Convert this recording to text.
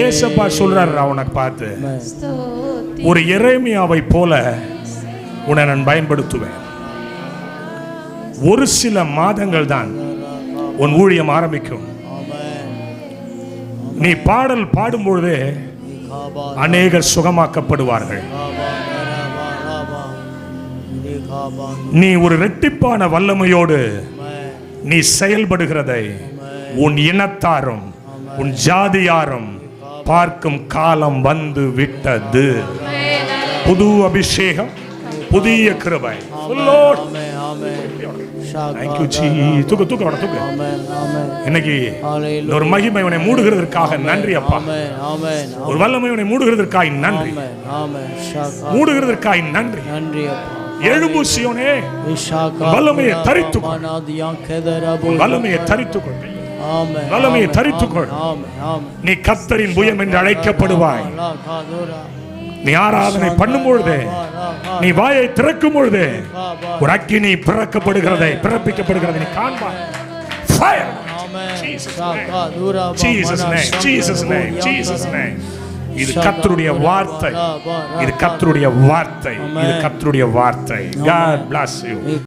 ஏசப்பா சொல்றாரு அவனை பார்த்து, ஒரு எரேமியாவை போல உன்னை நான் பயன்படுத்துவேன். ஒரு சில மாதங்கள் தான் உன் ஊழியம் ஆரம்பிக்கும். நீ பாடல் பாடும்பொழுதே அநேகர் சுகமாக்கப்படுவார்கள். நீ ஒரு இரட்டிப்பான வல்லமையோடு நீ செயல்படுகிறதை உன் இனத்தாரும் உன் ஜாதியாரும் பார்க்கும் காலம் வந்து விட்டது. புது அபிஷேகம், புதிய கிருபை. இன்னைக்கு ஒரு மகிமை உன்னை மூடுகிறதற்காக நன்றி அப்பா. ஒரு வல்லமை உன்னை மூடுகிறதற்காக நன்றி, மூடுகிறதற்காக நன்றி. எழும்பு சீயோனே, வல்லமையை தரித்துக்கொள், வல்லமையை தரித்துக்கொள், வல்லமையை தரித்துக்கொள். நீ கர்த்தரின் புயம் என்று அழைக்கப்படுவாய். நீ ஆராதனை பண்ணும் பொழுது, நீ வாயை திறக்கும் பொழுது ஒரு அக்கினி பிறப்பிக்கப்படுகிறதை நீ காண்பாய். Fire! Jesus name, Jesus name, Jesus name. இது கர்த்தருடைய வார்த்தை, இது கர்த்தருடைய வார்த்தை, இது கர்த்தருடைய வார்த்தை. God bless you.